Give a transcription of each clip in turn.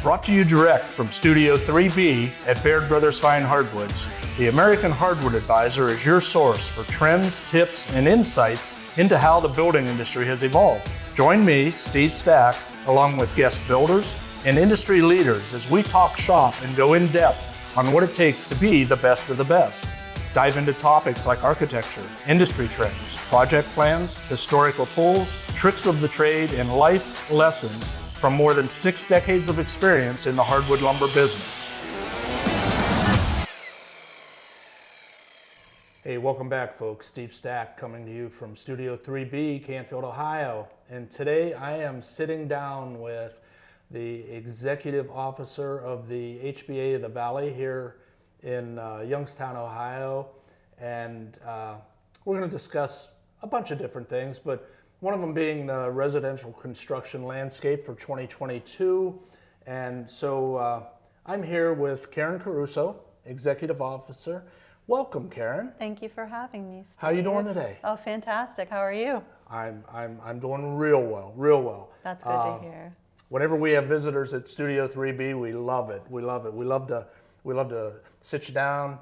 Brought to you direct from Studio 3B at Baird Brothers Fine Hardwoods, the American Hardwood Advisor is your source for trends, tips, and insights into how the building industry has evolved. Join me, Steve Stack, along with guest builders and industry leaders as we talk shop and go in depth on what it takes to be the best of the best. Dive into topics like architecture, industry trends, project plans, historical tools, tricks of the trade, and life's lessons from more than 6 decades of experience in the hardwood lumber business. Hey, welcome back, folks. Steve Stack coming to you from Studio 3B, Canfield, Ohio. And today I am sitting down with the Executive Officer of the HBA of the Valley here in Youngstown, Ohio. And we're going to discuss a bunch of different things, but one of them being the residential construction landscape for 2022. And so I'm here with Karen Caruso, Executive Officer. Welcome, Karen. Thank you for having me, Steve. How are you doing today? Oh, fantastic. How are you? I'm doing real well. That's good to hear. Whenever we have visitors at Studio 3B, we love it. We love to sit you down,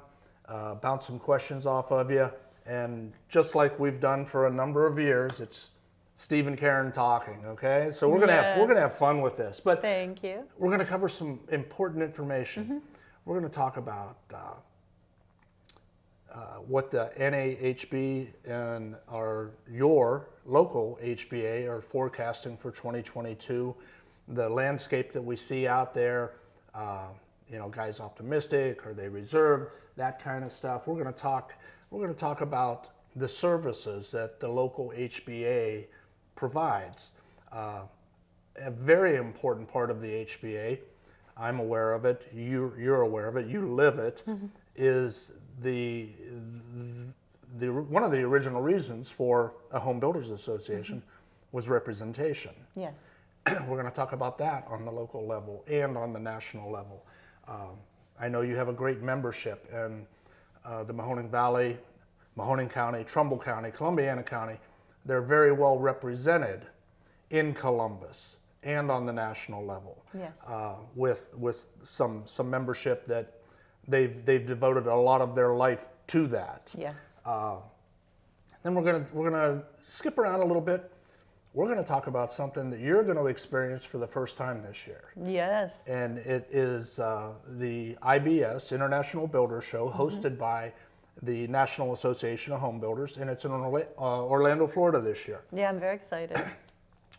bounce some questions off of you, and just like we've done for a number of years, it's Steve and Karen talking, okay? So we're gonna have fun with this. But thank you. We're gonna cover some important information. Mm-hmm. We're gonna talk about what the NAHB and your local HBA are forecasting for 2022, the landscape that we see out there. Guys optimistic? Are they reserved? That kind of stuff. We're gonna talk about the services that the local HBA provides. A very important part of the HBA, I'm aware of it, you're aware of it, you live it, mm-hmm. is the one of the original reasons for a home builders association mm-hmm. was representation. Yes. We're going to talk about that on the local level and on the national level. I know you have a great membership in the Mahoning Valley, Mahoning County, Trumbull County, Columbiana County. They're very well represented in Columbus and on the national level. Yes. With some membership that they've devoted a lot of their life to that. Yes. Then we're gonna skip around a little bit. We're going to talk about something that you're going to experience for the first time this year. Yes. And it is the IBS, International Builder Show, hosted mm-hmm. by the National Association of Home Builders, and it's in Orlando, Florida this year. Yeah, I'm very excited.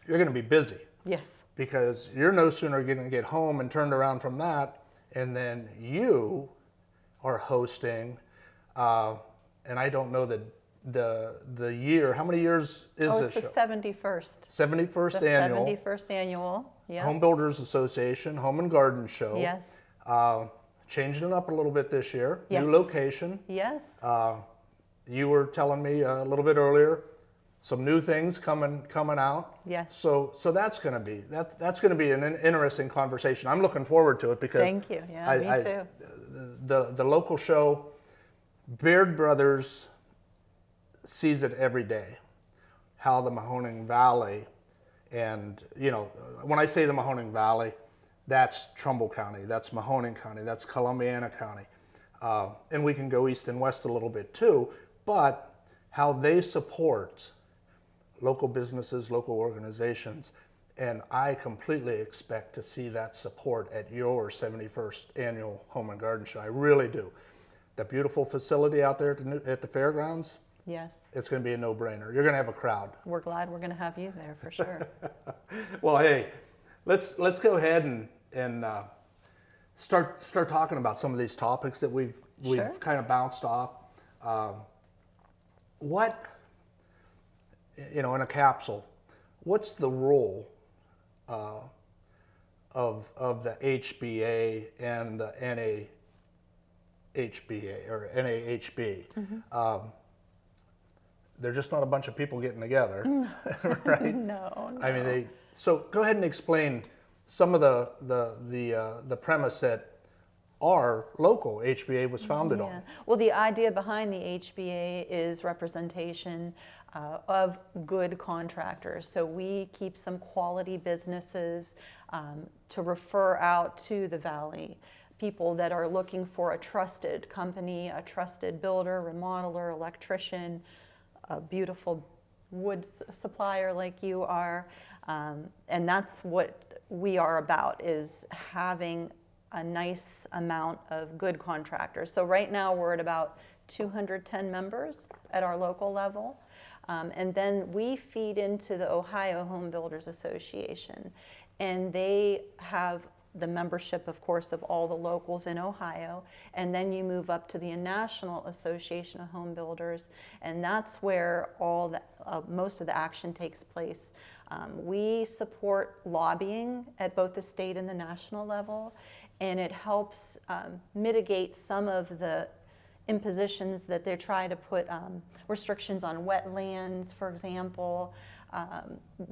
You're going to be busy. Yes. Because you're no sooner going to get home and turned around from that, and then you are hosting, and I don't know the year. How many years is this show? It's the 71st. 71st annual. 71st annual, yeah. Home Builders Association Home and Garden Show. Yes. Changing it up a little bit this year. Yes. New location. Yes. You were telling me a little bit earlier, some new things coming out. Yes. So that's going to be an interesting conversation. I'm looking forward to it because thank you. Yeah, me too. The local show, Baird Brothers sees it every day, how the Mahoning Valley, and when I say the Mahoning Valley, that's Trumbull County, that's Mahoning County, that's Columbiana County, and we can go east and west a little bit too, but how they support local businesses, local organizations, and I completely expect to see that support at your 71st annual Home and Garden Show. I really do. The beautiful facility out there at the fairgrounds, yes. It's going to be a no-brainer. You're going to have a crowd. We're glad we're going to have you there for sure. Well, hey, let's go ahead and start talking about some of these topics that we've sure. kind of bounced off. What in a capsule? What's the role of the HBA and the NAHBA or NAHB? Mm-hmm. They're just not a bunch of people getting together, right? No. I mean, so go ahead and explain some of the premise that our local HBA was founded on. Well, the idea behind the HBA is representation of good contractors. So we keep some quality businesses to refer out to the Valley. People that are looking for a trusted company, a trusted builder, remodeler, electrician, a beautiful wood supplier like you are. And that's what we are about, is having a nice amount of good contractors. So right now we're at about 210 members at our local level. And then we feed into the Ohio Home Builders Association. And they have the membership, of course, of all the locals in Ohio, and then you move up to the National Association of Home Builders, and that's where most of the action takes place. We support lobbying at both the state and the national level, and it helps mitigate some of the impositions that they try to put, restrictions on wetlands, for example,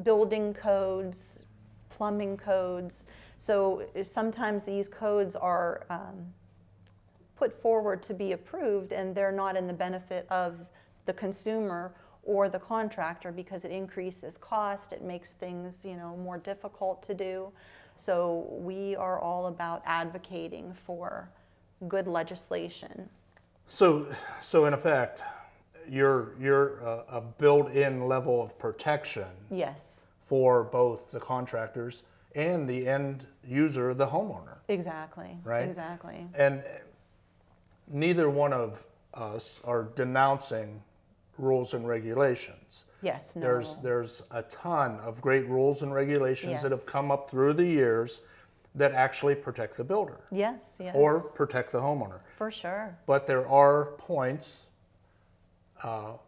building codes, plumbing codes. So sometimes these codes are put forward to be approved, and they're not in the benefit of the consumer or the contractor, because it increases cost, it makes things, more difficult to do. So we are all about advocating for good legislation. So in effect, you're a built-in level of protection. Yes. For both the contractors and the end user, the homeowner. Exactly. Right? Exactly. And neither one of us are denouncing rules and regulations. Yes. No. There's a ton of great rules and regulations that Yes. have come up through the years that actually protect the builder. Yes. Yes. Or protect the homeowner. For sure. But there are points,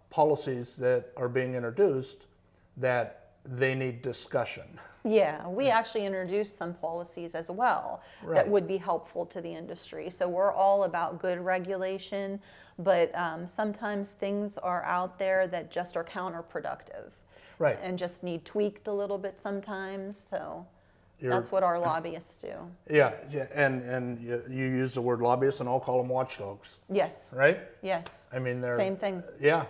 policies that are being introduced that they need discussion. Yeah, we actually introduced some policies as well that would be helpful to the industry. So we're all about good regulation, but sometimes things are out there that just are counterproductive. Right. And just need tweaked a little bit sometimes. So that's what our lobbyists do. Yeah, and you use the word lobbyist, and I'll call them watchdogs. Yes. Right? Yes. I mean, they're Same thing. Yeah,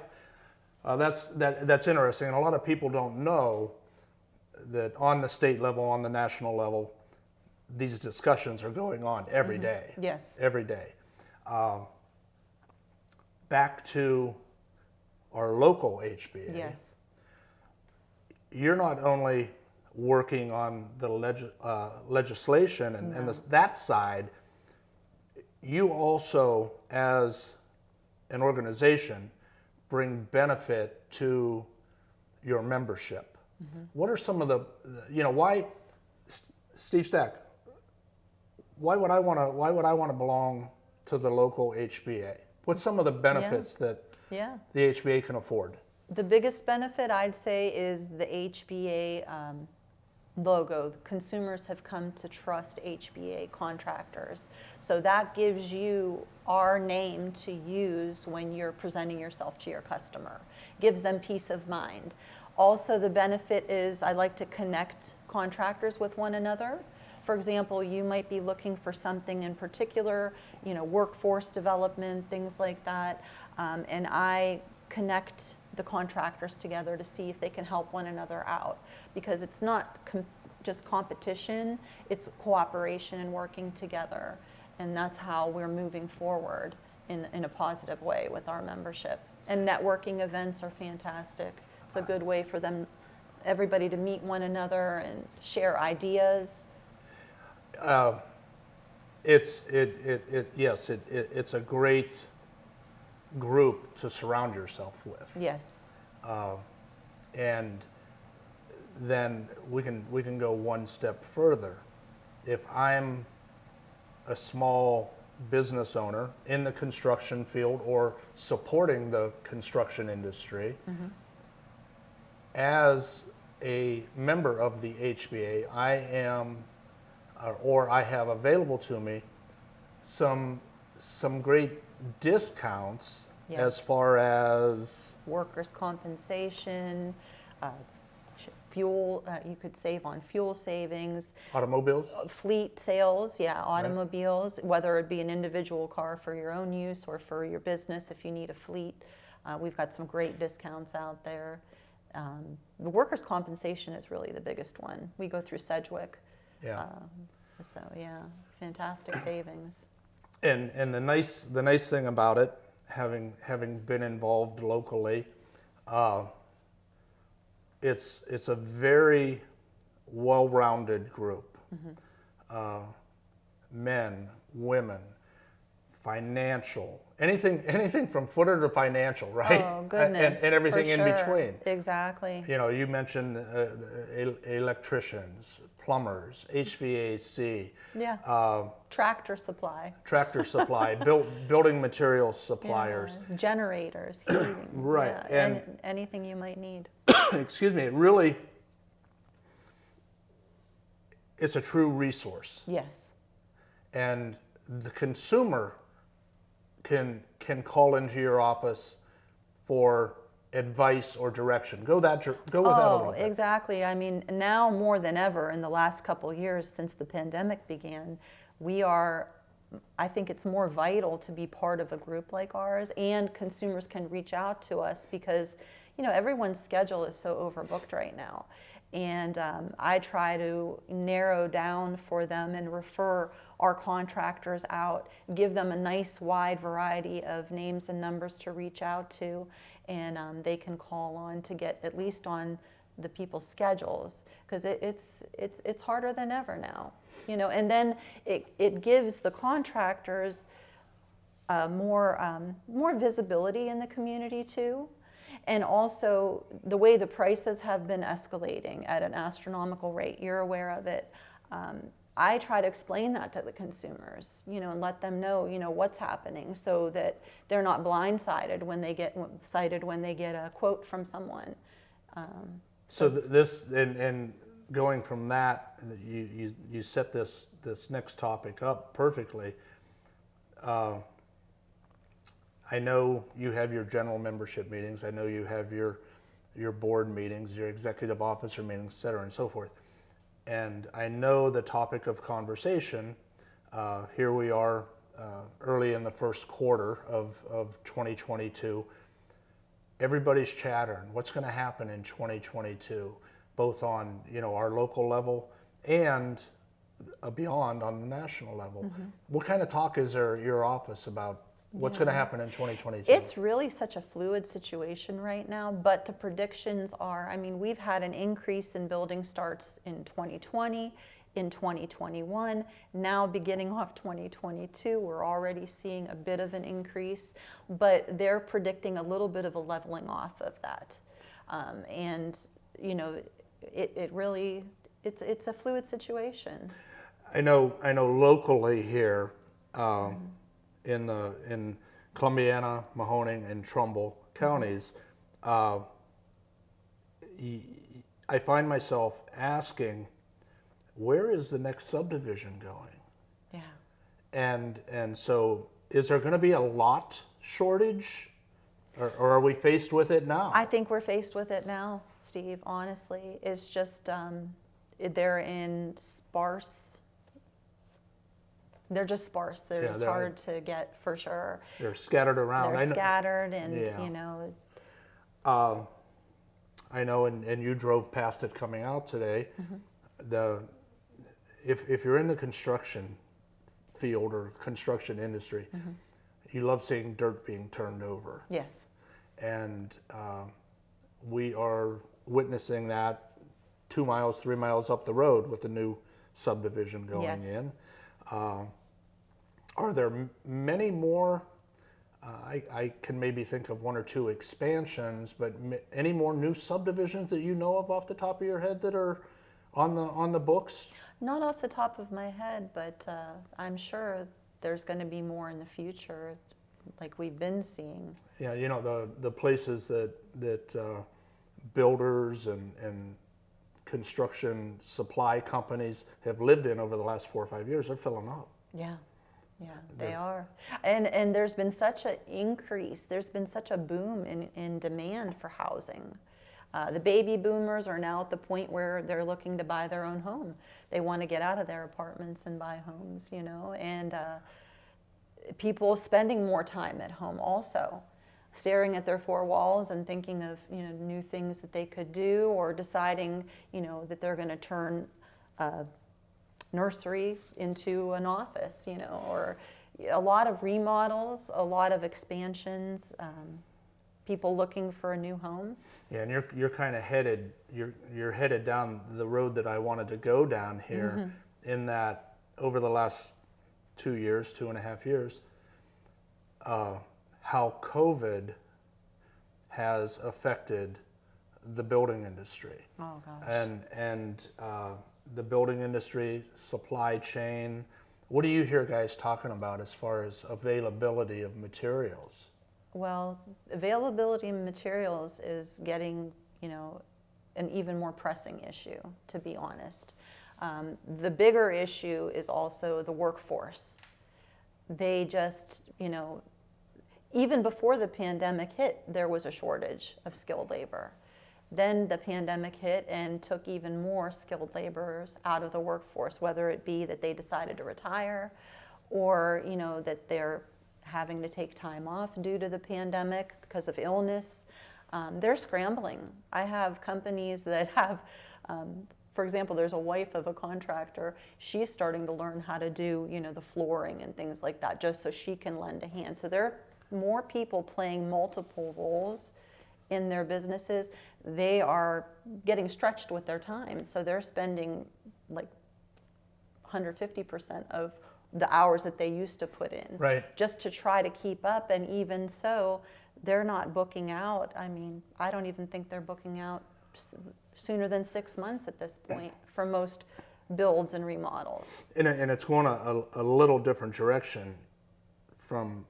that's interesting, and a lot of people don't know that on the state level, on the national level, these discussions are going on every day. Yes. Every day. Back to our local HBA. Yes. You're not only working on the legislation and that side, you also, as an organization, bring benefit to your membership. What are some of the, why, Steve Stack, why would I want to belong to the local HBA? What's some of the benefits that the HBA can afford? The biggest benefit, I'd say, is the HBA logo. Consumers have come to trust HBA contractors. So that gives you our name to use when you're presenting yourself to your customer. Gives them peace of mind. Also, the benefit is I like to connect contractors with one another. For example, you might be looking for something in particular, workforce development, things like that, and I connect the contractors together to see if they can help one another out, because it's not just competition, it's cooperation and working together, and that's how we're moving forward in a positive way with our membership. And networking events are fantastic. It's a good way for everybody to meet one another and share ideas. It's a great group to surround yourself with. Yes. And then we can go one step further. If I'm a small business owner in the construction field or supporting the construction industry, as a member of the HBA, I am, or I have available to me some great discounts as far as workers' compensation, fuel, you could save on fuel savings. Automobiles? Fleet sales, automobiles, whether it be an individual car for your own use or for your business if you need a fleet. We've got some great discounts out there. The workers' compensation is really the biggest one. We go through Sedgwick, Yeah. So yeah, fantastic savings. And the nice thing about it, having been involved locally, it's a very well-rounded group. Men, women, financial, anything from footer to financial, right? Oh goodness, and everything for in sure. between. Exactly. You know, you mentioned electricians, plumbers, HVAC, Yeah. Tractor supply. tractor supply, building materials suppliers. Yeah. Generators, heating. Right, Yeah. and anything you might need. excuse me, it really, it's a true resource. Yes. And the consumer can call into your office for advice or direction. Go with that a little bit. Exactly. I mean, now more than ever in the last couple years since the pandemic began, I think it's more vital to be part of a group like ours, and consumers can reach out to us because, you know, everyone's schedule is so overbooked right now. And I try to narrow down for them and refer our contractors out, give them a nice wide variety of names and numbers to reach out to, and they can call on to get at least on the people's schedules, because it's harder than ever now, you know. And then it gives the contractors more visibility in the community too. And also the way the prices have been escalating at an astronomical rate, you're aware of it. I try to explain that to the consumers, you know, and let them know, you know, what's happening, so that they're not blindsided when they get a quote from someone. So this, and going from that, you set this next topic up perfectly. I know you have your general membership meetings. I know you have your board meetings, your executive officer meetings, et cetera, and so forth. And I know the topic of conversation, here we are early in the first quarter of 2022. Everybody's chattering. What's going to happen in 2022, both on, you know, our local level and beyond on the national level. Mm-hmm. What kind of talk is there at your office about what's going to happen in 2022? It's really such a fluid situation right now, but the predictions are, I mean, we've had an increase in building starts in 2020, in 2021. Now beginning off 2022, we're already seeing a bit of an increase, but they're predicting a little bit of a leveling off of that. And, you know, it really, it's a fluid situation. I know locally here, in Columbiana, Mahoning, and Trumbull counties, I find myself asking, where is the next subdivision going? Yeah. And so, is there going to be a lot shortage, or are we faced with it now? I think we're faced with it now, Steve. Honestly, it's just they're in sparse. They're just sparse. They're just hard to get, for sure. They're scattered around. They're scattered, and you know. I know, and you drove past it coming out today. Mm-hmm. If you're in the construction field or construction industry, mm-hmm. you love seeing dirt being turned over. Yes. And we are witnessing that 2 miles, 3 miles up the road with the new subdivision going in. Are there many more? I can maybe think of one or two expansions, but any more new subdivisions that you know of off the top of your head that are on the books? Not off the top of my head, but I'm sure there's going to be more in the future, like we've been seeing. Yeah, you know, the places that builders and construction supply companies have lived in over the last 4 or 5 years, they're filling up. Yeah, they are. And there's been such an increase, there's been such a boom in demand for housing. The baby boomers are now at the point where they're looking to buy their own home. They want to get out of their apartments and buy homes, you know, and people spending more time at home also, staring at their four walls and thinking of, you know, new things that they could do, or deciding, you know, that they're going to turn nursery into an office, or a lot of remodels, a lot of expansions, people looking for a new home. Yeah, and you're kind of headed down the road that I wanted to go down here, in that over the last 2.5 years, how COVID has affected the building industry. Oh gosh. And the building industry, supply chain. What do you hear guys talking about as far as availability of materials? Well, availability of materials is getting, an even more pressing issue, to be honest. The bigger issue is also the workforce. They just, even before the pandemic hit, there was a shortage of skilled labor. Then the pandemic hit and took even more skilled laborers out of the workforce, whether it be that they decided to retire or, that they're having to take time off due to the pandemic because of illness. They're scrambling. I have companies that have, for example, there's a wife of a contractor. She's starting to learn how to do, the flooring and things like that, just so she can lend a hand. So there are more people playing multiple roles in their businesses. They are getting stretched with their time. So they're spending like 150% of the hours that they used to put in, right, just to try to keep up. And even so, they're not booking out. I mean, I don't even think they're booking out sooner than 6 months at this point for most builds and remodels. And it's going a little different direction from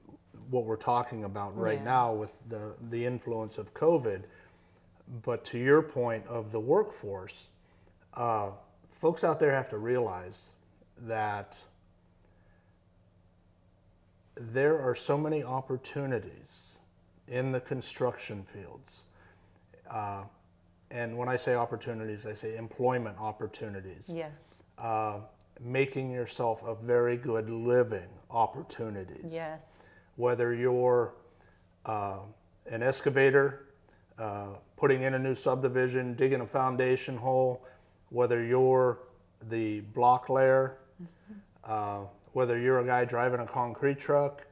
what we're talking about right now with the influence of COVID. But to your point of the workforce, folks out there have to realize that there are so many opportunities in the construction fields. And when I say opportunities, I say employment opportunities. Yes. Making yourself a very good living opportunities. Yes. Whether you're an excavator, putting in a new subdivision, digging a foundation hole, whether you're the block layer, whether you're a guy driving a concrete truck,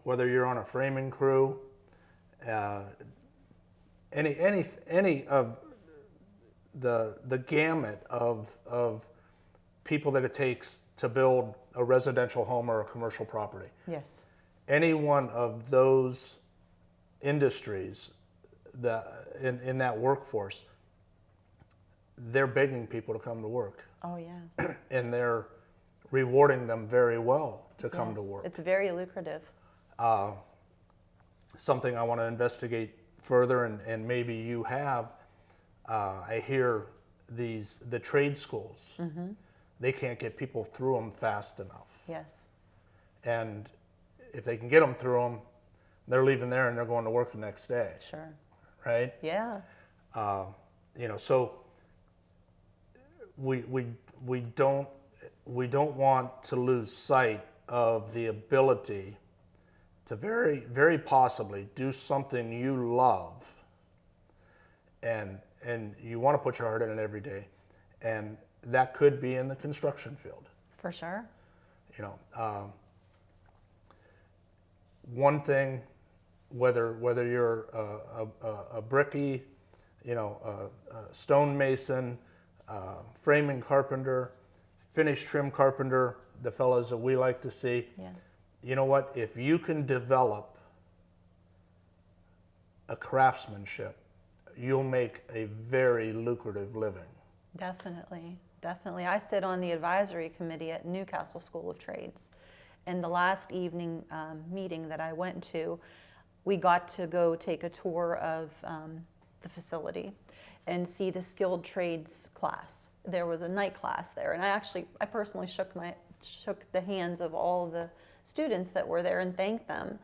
whether you're on a framing crew, any of the gamut of people that it takes to build a residential home or a commercial property. Yes. Any one of those industries in that workforce, they're begging people to come to work. Oh yeah. And they're rewarding them very well to come to Yes. work. It's very lucrative. Something I want to investigate further, and maybe you have, I hear the trade schools, they can't get people through them fast enough. Yes. And if they can get them through them, they're leaving there and they're going to work the next day. Sure. Right? Yeah. So we don't want to lose sight of the ability to very, very possibly do something you love, and you want to put your heart in it every day, and that could be in the construction field. For sure. One thing, whether you're a bricky, a stonemason, framing carpenter, finished trim carpenter, the fellows that we like to see. Yes. You know what? If you can develop a craftsmanship, you'll make a very lucrative living. Definitely. Definitely. I sit on the advisory committee at Newcastle School of Trades. And the last evening meeting that I went to, we got to go take a tour of the facility and see the skilled trades class. There was a night class there, and I personally shook the hands of all the students that were there and thanked them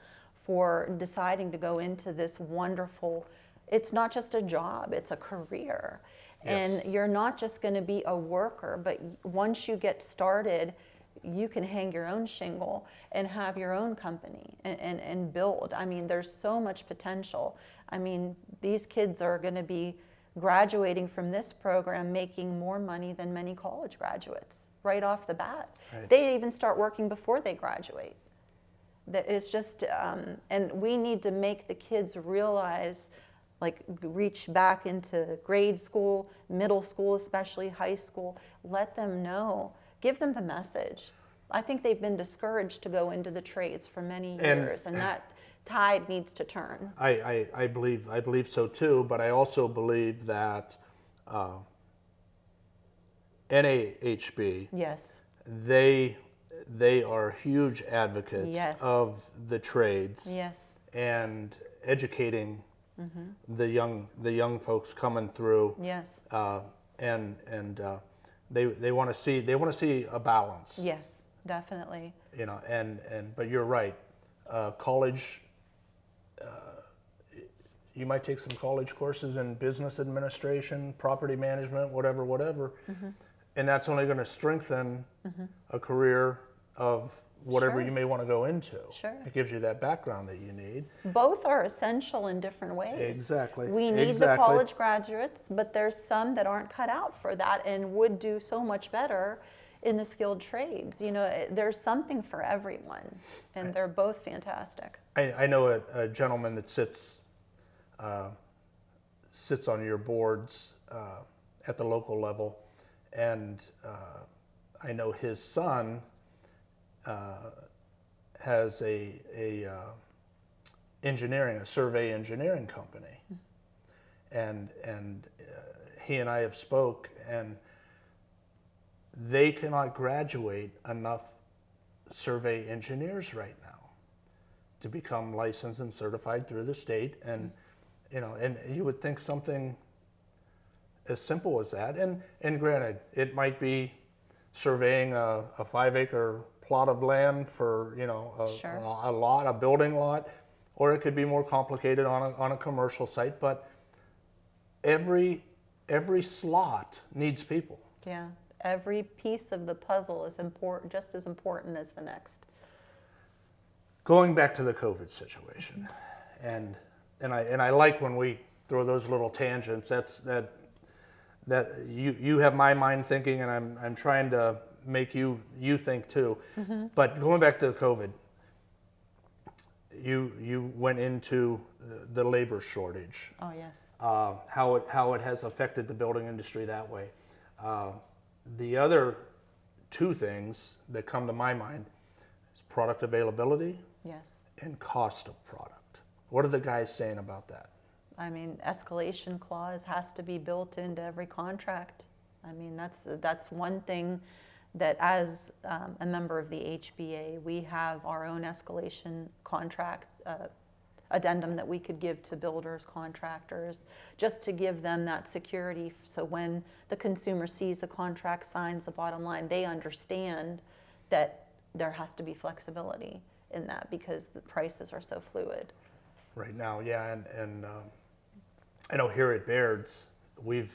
for deciding to go into this wonderful, it's not just a job, it's a career. Yes. And you're not just going to be a worker, but once you get started, you can hang your own shingle and have your own company and build. I mean, there's so much potential. I mean, these kids are going to be graduating from this program making more money than many college graduates right off the bat. Right. They even start working before they graduate. That it's just, and we need to make the kids realize, like reach back into grade school, middle school, especially high school, let them know, give them the message. I think they've been discouraged to go into the trades for many years, and that tide needs to turn. I believe so too, but I also believe that NAHB, Yes. they are huge advocates Yes. of the trades Yes. and educating the young folks coming through. Yes. And they want to see a balance. Yes, definitely. You know, but you're right. College, you might take some college courses in business administration, property management, whatever, and that's only going to strengthen a career of whatever Sure. you may want to go into. Sure. It gives you that background that you need. Both are essential in different ways. Exactly. We need the Exactly. college graduates, but there's some that aren't cut out for that and would do so much better in the skilled trades. You know, there's something for everyone, and they're both fantastic. I know a gentleman that sits on your boards at the local level, and I know his son has a survey engineering company, and he and I have spoke, and they cannot graduate enough survey engineers right now to become licensed and certified through the state. And you know, and you would think something as simple as that, and granted, it might be surveying a 5-acre plot of land for, you know, Sure. a building lot, or it could be more complicated on a commercial site. But every slot needs people. Yeah, every piece of the puzzle is important, just as important as the next. Going back to the COVID situation, and I like when we throw those little tangents. That you have my mind thinking, and I'm trying to make you think too. But going back to the COVID, you went into the labor shortage. Oh, yes. How it has affected the building industry that way. The other two things that come to my mind is product availability Yes. and cost of product. What are the guys saying about that? I mean, escalation clause has to be built into every contract. I mean, that's one thing that as a member of the HBA, we have our own escalation contract addendum that we could give to builders, contractors, just to give them that security. So when the consumer sees the contract, signs the bottom line, they understand that there has to be flexibility in that because the prices are so fluid. Right now, yeah, and I know here at Baird's, we've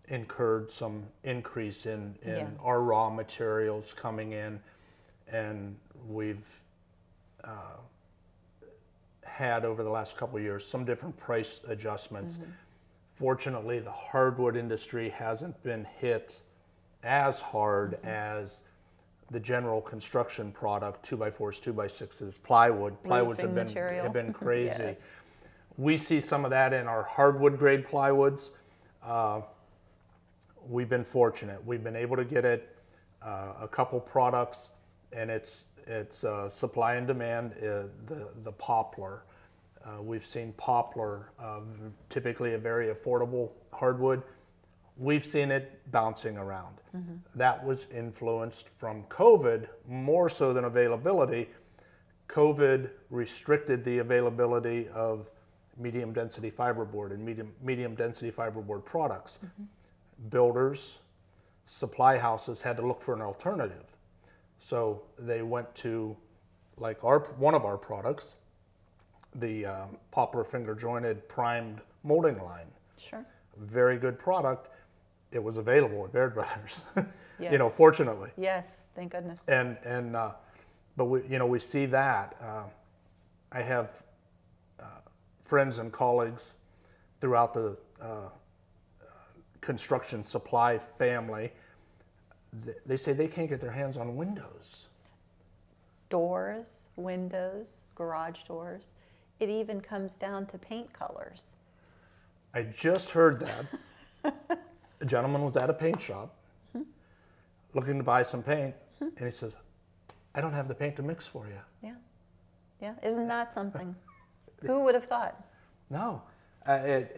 incurred some increase in Yeah. our raw materials coming in, and we've had over the last couple of years some different price adjustments. Fortunately, the hardwood industry hasn't been hit as hard as the general construction product, 2x4s, 2x6s, plywood. Plywoods Roofing material. have been crazy. Yes. We see some of that in our hardwood grade plywoods. We've been fortunate. We've been able to get it, a couple products, and it's supply and demand. The poplar, we've seen poplar, typically a very affordable hardwood. We've seen it bouncing around. That was influenced from COVID more so than availability. COVID restricted the availability of medium density fiberboard and medium density fiberboard products. Builders, supply houses had to look for an alternative. So they went to, like one of our products, the poplar finger jointed primed molding line. Sure. Very good product. It was available at Baird Brothers, Yes. you know, fortunately. Yes, thank goodness. But we see that. I have friends and colleagues throughout the construction supply family, they say they can't get their hands on windows. Doors, windows, garage doors. It even comes down to paint colors. I just heard that. A gentleman was at a paint shop looking to buy some paint, and he says, I don't have the paint to mix for you. Yeah. Yeah. Isn't that something? Who would have thought? No.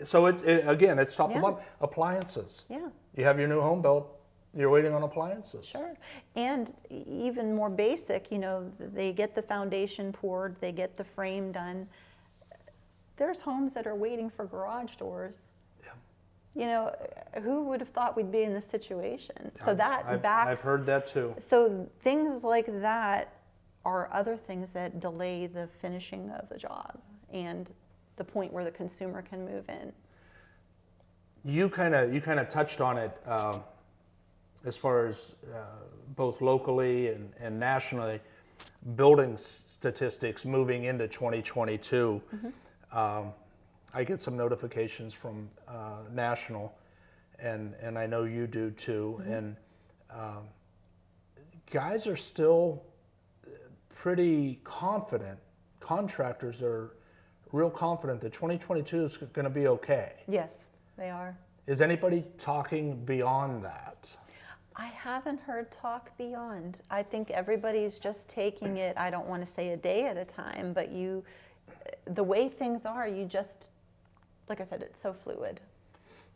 So again, it's top to Yeah. bottom. Appliances. Yeah. You have your new home built, you're waiting on appliances. Sure. And even more basic, you know, they get the foundation poured, they get the frame done. There's homes that are waiting for garage doors. Yeah. You know, who would have thought we'd be in this situation? So that backs. I've heard that too. So things like that are other things that delay the finishing of the job and the point where the consumer can move in. You kind of touched on it as far as both locally and nationally, building statistics moving into 2022. I get some notifications from national, and I know you do too. And guys are still pretty confident. Contractors are real confident that 2022 is going to be okay. Yes, they are. Is anybody talking beyond that? I haven't heard talk beyond. I think everybody's just taking it, I don't want to say a day at a time, but the way things are, you just, like I said, it's so fluid.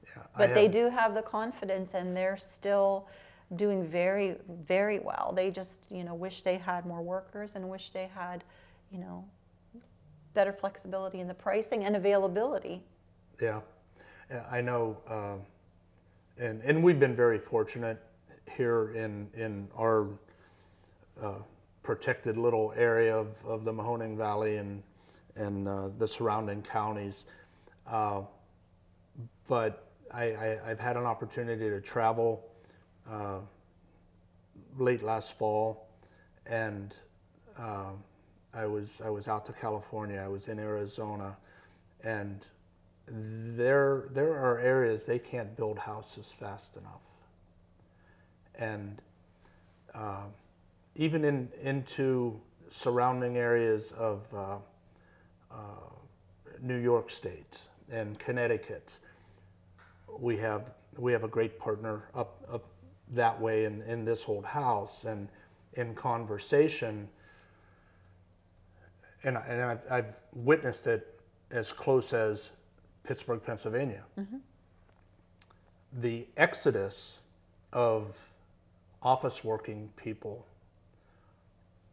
Yeah, But they do have the confidence, and they're still doing very, very well. They just, you know, wish they had more workers and wish they had, you know, better flexibility in the pricing and availability. Yeah, I know, and we've been very fortunate here in our protected little area of the Mahoning Valley and the surrounding counties. But I've had an opportunity to travel late last fall, and I was out to California. I was in Arizona, and there are areas they can't build houses fast enough, and even into surrounding areas of New York State and Connecticut, we have a great partner up that way in this old house, and in conversation. And I've witnessed it as close as Pittsburgh, Pennsylvania. The exodus of office working people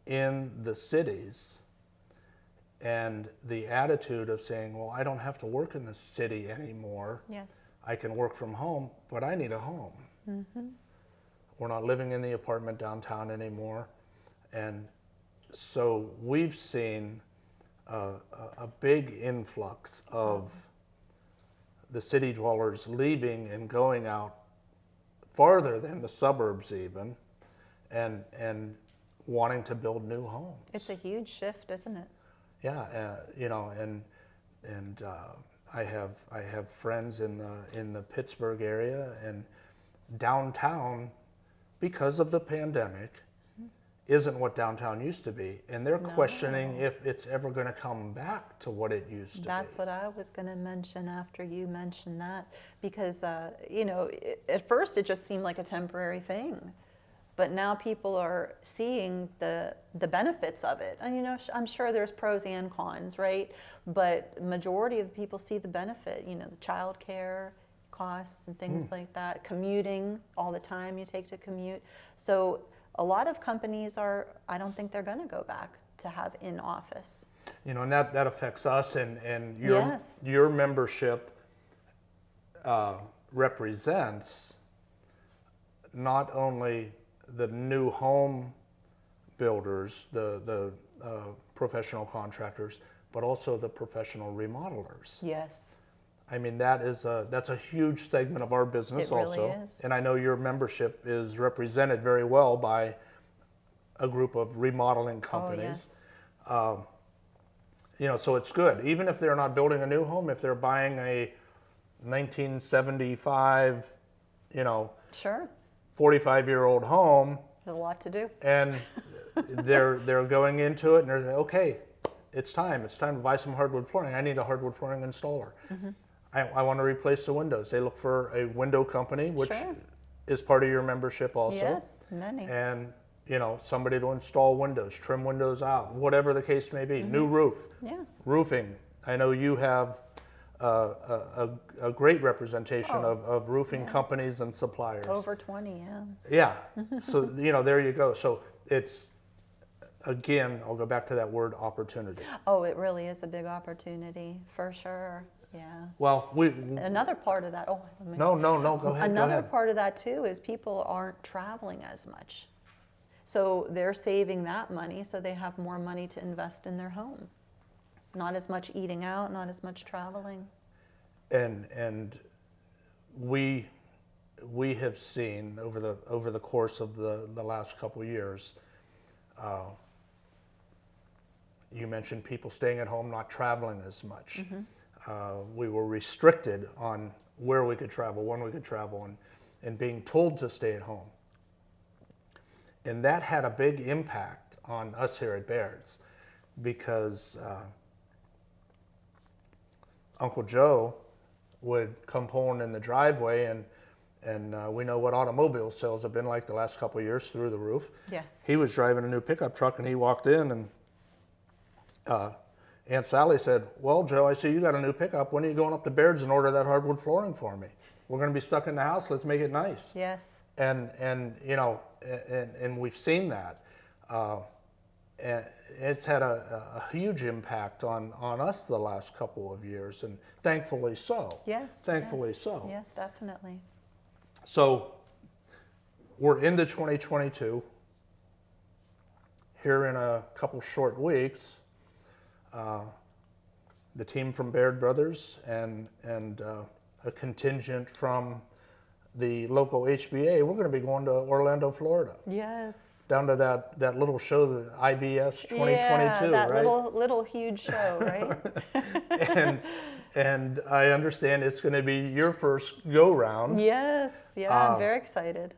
in the cities, and the attitude of saying, well, I don't have to work in the city anymore. Yes. I can work from home, but I need a home. We're not living in the apartment downtown anymore. And so we've seen a big influx of the city dwellers leaving and going out farther than the suburbs even, and wanting to build new homes. It's a huge shift, isn't it? Yeah, you know, and I have friends in the Pittsburgh area and downtown, because of the pandemic, isn't what downtown used to be, and they're questioning if it's ever going to come back to what it used to be. That's what I was going to mention after you mentioned that, because you know, at first it just seemed like a temporary thing, but now people are seeing the benefits of it. And you know, I'm sure there's pros and cons, right? But majority of people see the benefit. You know, the child care costs and things like that, commuting all the time you take to commute. So a lot of companies I don't think they're going to go back to have in office. You know, and that affects us, and Yes. your membership represents not only the new home builders, the professional contractors, but also the professional remodelers. Yes. I mean, that's a huge segment of our business It really also. is. And I know your membership is represented very well by a group of remodeling companies. Oh, yes. You know, so it's good. Even if they're not building a new home, if they're buying a 1975, you know, Sure. 45-year-old home, There's a lot to do. and they're going into it and they're saying, okay, it's time to buy some hardwood flooring. I need a hardwood flooring installer. I want to replace the windows. They look for a window company, which Sure. is part of your membership also. Yes, many. And you know, somebody to install windows, trim windows out, whatever the case may be. New roof, Yeah. roofing. I know you have a great representation of roofing companies and suppliers. Over 20, yeah. Yeah. So, you know, there you go. So it's, again, I'll go back to that word opportunity. Oh, it really is a big opportunity, for sure. Yeah. Well, Another part of that, no, go ahead. Another part of that too is people aren't traveling as much. So they're saving that money so they have more money to invest in their home. Not as much eating out, not as much traveling. And we have seen over the course of the last couple of years, you mentioned people staying at home, not traveling as much. We were restricted on where we could travel, when we could travel, and being told to stay at home. And that had a big impact on us here at Baird's, because Uncle Joe would come pulling in the driveway, and we know what automobile sales have been like the last couple of years, through the roof. Yes. He was driving a new pickup truck, and he walked in, and Aunt Sally said, well, Joe, I see you got a new pickup. When are you going up to Baird's and order that hardwood flooring for me? We're going to be stuck in the house. Let's make it nice. Yes. And you know, and we've seen that. And it's had a huge impact on us the last couple of years, and thankfully so. Yes. Thankfully yes. so. Yes, definitely. So we're into 2022. Here in a couple short weeks, the team from Baird Brothers and a contingent from the local HBA, we're going to be going to Orlando, Florida. Yes. Down to that little show, the IBS 2022, yeah, that right? little huge show, right? and I understand it's going to be your first go-round. Yes, yeah, I'm very excited.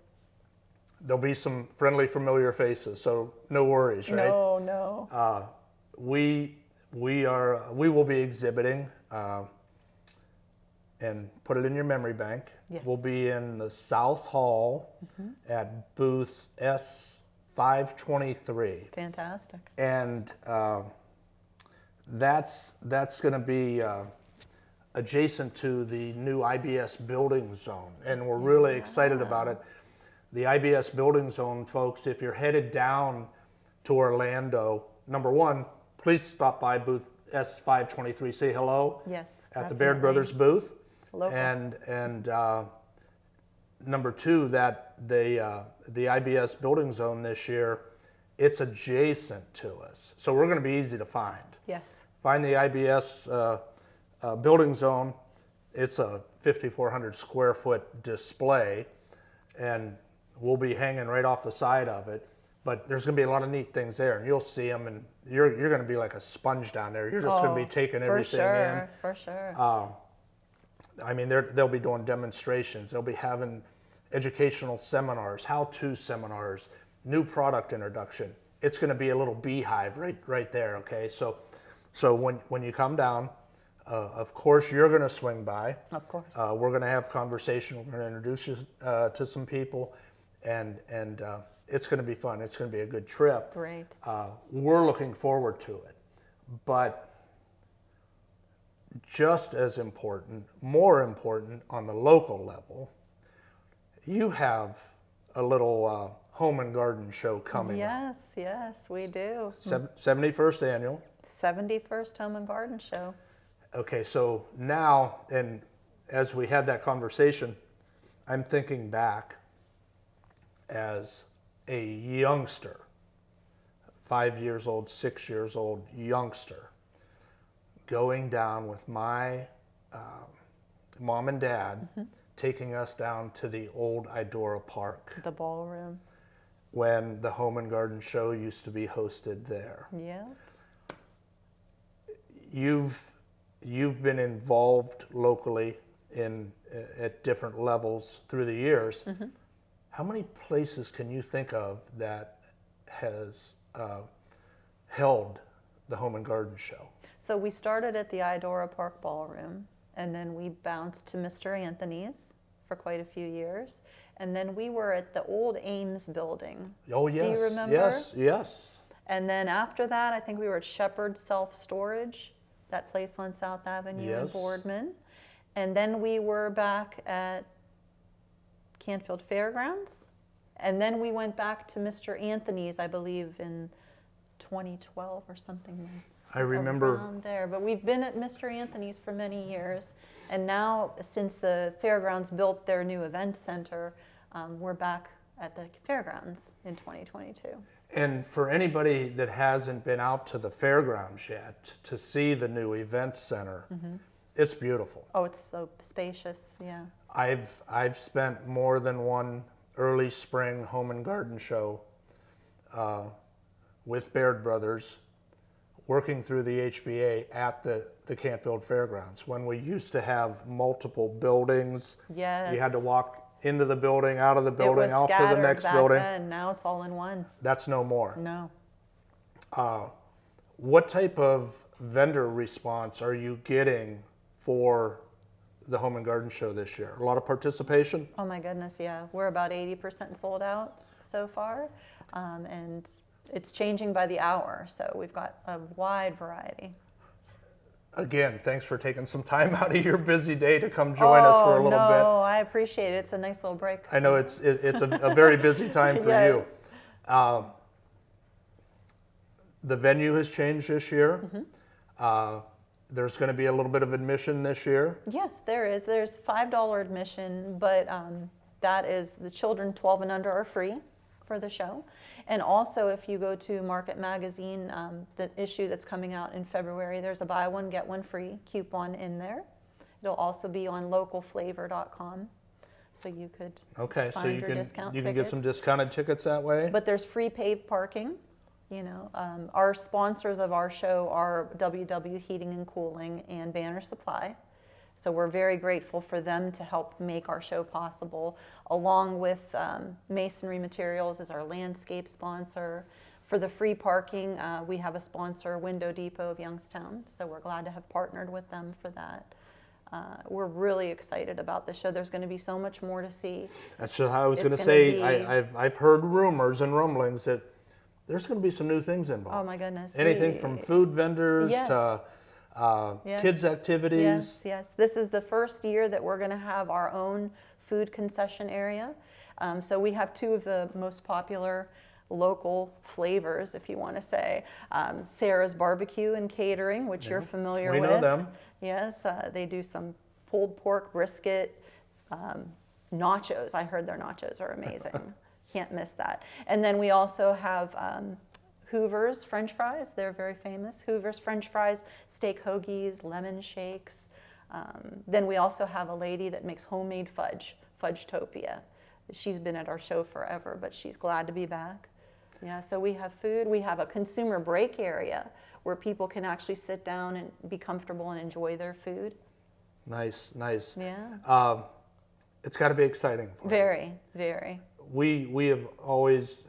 There'll be some friendly, familiar faces, so no worries, right? No. We will be exhibiting, and put it in your memory bank. Yes. We'll be in the South Hall at booth S523. Fantastic. And that's going to be adjacent to the new IBS building zone, and we're really excited about it. The IBS building zone, folks, if you're headed down to Orlando, number one, please stop by booth S523, say hello. Yes. At the Baird Brothers booth. Local. And number two, that the IBS building zone this year, it's adjacent to us, so we're going to be easy to find. Yes. Find the IBS building zone. It's a 5,400 square foot display, and we'll be hanging right off the side of it. But there's going to be a lot of neat things there, and you'll see them, and you're going to be like a sponge down there. You're just going to be taking everything in. For sure. I mean, they'll be doing demonstrations. They'll be having educational seminars, how-to seminars, new product introduction. It's going to be a little beehive right there. Okay, so when you come down, of course you're going to swing by. Of course. We're going to have conversation. We're going to introduce you to some people, and it's going to be fun. It's going to be a good trip. Great. We're looking forward to it, but just as important, more important on the local level, you have a little home and garden show coming up. Yes, we do. 71st annual. 71st Home and Garden Show. Okay, so now, and as we had that conversation, I'm thinking back as a youngster, 5 years old, 6 years old youngster, going down with my mom and dad, taking us down to the old Idora Park. The ballroom. When the Home and Garden Show used to be hosted there. Yeah. You've been involved locally at different levels through the years. How many places can you think of that has held the Home and Garden Show? So we started at the Idora Park Ballroom, and then we bounced to Mr. Anthony's for quite a few years. And then we were at the old Ames building. Oh, yes. Do you remember? Yes, yes. And then after that, I think we were at Shepherd Self Storage, that place on South Avenue in Yes. Boardman. And then we were back at Canfield Fairgrounds. And then we went back to Mr. Anthony's, I believe, in 2012 or something. I remember. Around there. But we've been at Mr. Anthony's for many years. And now, since the fairgrounds built their new event center, we're back at the fairgrounds in 2022. And for anybody that hasn't been out to the fairgrounds yet to see the new event center, it's beautiful. Oh, it's so spacious, yeah. I've spent more than one early spring home and garden show with Baird Brothers, working through the HBA at the Canfield Fairgrounds, when we used to have multiple buildings. Yes. You had to walk into the building, out of the It building, was off to the scattered next back building. then. Now it's all in one. That's no more. No. What type of vendor response are you getting for the Home and Garden Show this year? A lot of participation? Oh my goodness, yeah. We're about 80% sold out so far. And it's changing by the hour. So we've got a wide variety. Again, thanks for taking some time out of your busy day to come join us for a little bit. No, I appreciate it. It's a nice little break. I know it's a very busy time for you. Yes. The venue has changed this year. There's going to be a little bit of admission this year. Yes, there is. There's $5 admission, but that is the children 12 and under are free for the show. And also, if you go to Market Magazine, the issue that's coming out in February, there's a buy one, get one free coupon in there. It'll also be on localflavor.com, so you could Okay, so find you your can discount get some tickets. discounted tickets that way. But there's free paved parking. You know, our sponsors of our show are WW Heating and Cooling and Banner Supply. So we're very grateful for them to help make our show possible, along with Masonry Materials as our landscape sponsor. For the free parking, we have a sponsor, Window Depot of Youngstown, so we're glad to have partnered with them for that. We're really excited about the show. There's going to be so much more to see. That's just how I was It's going to gonna say. be- I've heard rumors and rumblings that there's going to be some new things involved. Oh my goodness. Anything from food vendors Yes. to Yes. kids' activities. Yes, yes. This is the first year that we're going to have our own food concession area. So we have two of the most popular local flavors, if you want to say. Sarah's Barbecue and Catering, which you're familiar We with. know them. Yes, they do some pulled pork brisket, nachos. I heard their nachos are amazing. Can't miss that. And then we also have Hoover's French fries. They're very famous. Hoover's French fries, steak hoagies, lemon shakes. Then we also have a lady that makes homemade fudge, Fudgetopia. She's been at our show forever, but she's glad to be back. Yeah, so we have food. We have a consumer break area where people can actually sit down and be comfortable and enjoy their food. Nice, nice. Yeah. It's got to be exciting. For you. Very, very. We have always,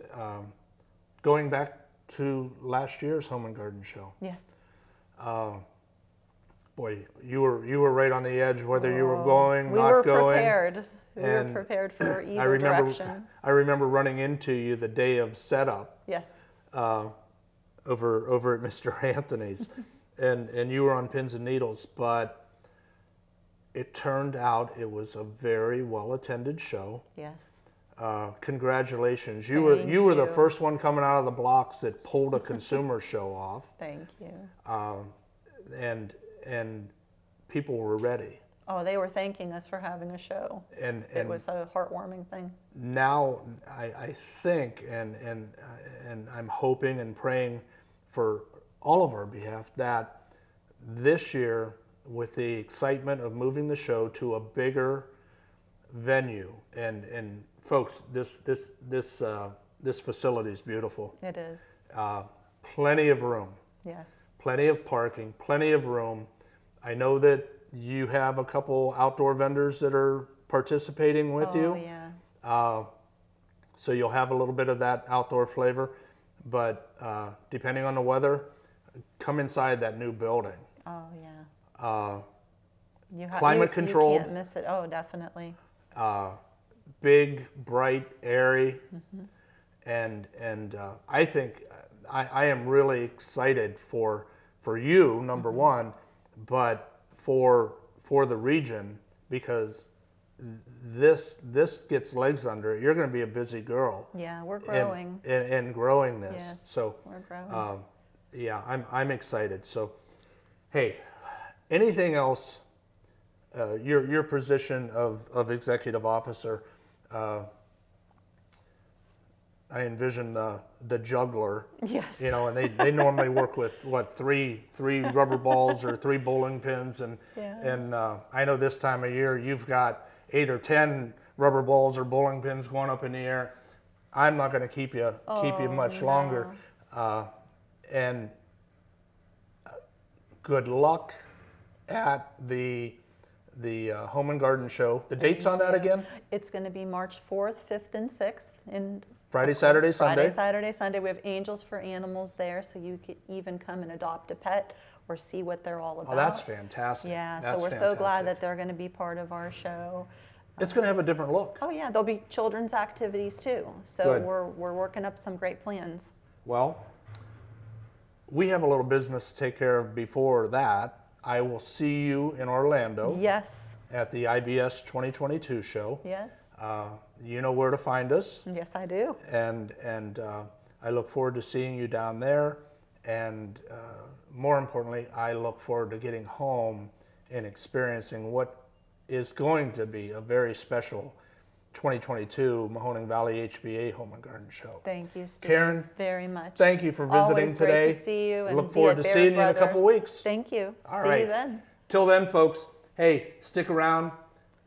going back to last year's Home and Garden Show. Yes. Boy, you were right on the edge whether you were going, We not were going. prepared. We were And prepared for either I direction. remember running into you the day of setup Yes. over at Mr. Anthony's, and you were on pins and needles, but it turned out it was a very well attended show. Yes. Congratulations! You Thank were the you. first one coming out of the blocks that pulled a consumer show off, Thank you. and people were ready. Oh, they were thanking us for having a show. And It was a heartwarming thing. now I think and I'm hoping and praying for all of our behalf that this year, with the excitement of moving the show to a bigger venue, and folks, this facility is beautiful. It is. Plenty of room, Yes. plenty of parking, plenty of room. I know that you have a couple outdoor vendors that are participating with you. Oh, yeah. So you'll have a little bit of that outdoor flavor. But depending on the weather, come inside that new building. Oh, yeah. Climate controlled. You can't miss it. Oh, definitely. Big, bright, airy. And I think I am really excited for you, number one, but for the region, because this gets legs under it. You're going to be a busy girl. Yeah, we're growing. And growing this. Yes, so we're growing. yeah, I'm excited. So, hey, anything else? Your position of executive officer. I envision the juggler. Yes. You know, and they normally work with what, three rubber balls or 3 bowling pins, and I know this time of year you've got 8 or 10 rubber balls or bowling pins going up in the air. I'm not going to keep you much longer. And good luck at the Home and Garden Show. The dates on that again? It's going to be March 4th, 5th, and 6th. In Friday, Saturday, Sunday? Friday, Saturday, Sunday. We have Angels for Animals there, so you could even come and adopt a pet or see what they're all about. Oh, that's fantastic. Yeah, that's so we're so glad that they're going to be part of our show. It's going to have a different look. Oh, yeah. There'll be children's activities, too. So Good. we're working up some great plans. Well, we have a little business to take care of before that. I will see you in Orlando. Yes. At the IBS 2022 show. Yes. You know where to find us. Yes, I do. And I look forward to seeing you down there. And more importantly, I look forward to getting home and experiencing what is going to be a very special 2022 Mahoning Valley HBA Home and Garden Show. Thank you, Steve. Karen, very much. Thank you for visiting Always today. Great to see you. And look forward to seeing you in a couple weeks. Thank you. All see right. you then. Till then, folks, hey, stick around.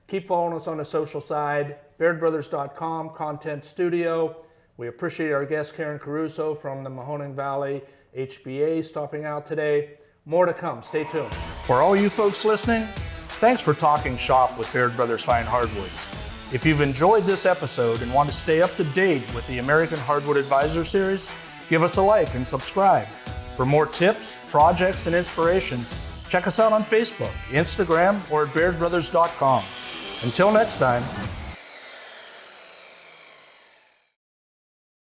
Keep following us on the social side. BairdBrothers.com, Content Studio. We appreciate our guest, Karen Caruso from the Mahoning Valley HBA, stopping out today. More to come. Stay tuned. For all you folks listening, thanks for talking shop with Baird Brothers Fine Hardwoods. If you've enjoyed this episode and want to stay up to date with the American Hardwood Advisor series, give us a like and subscribe. For more tips, projects, and inspiration, check us out on Facebook, Instagram, or at BairdBrothers.com. Until next time,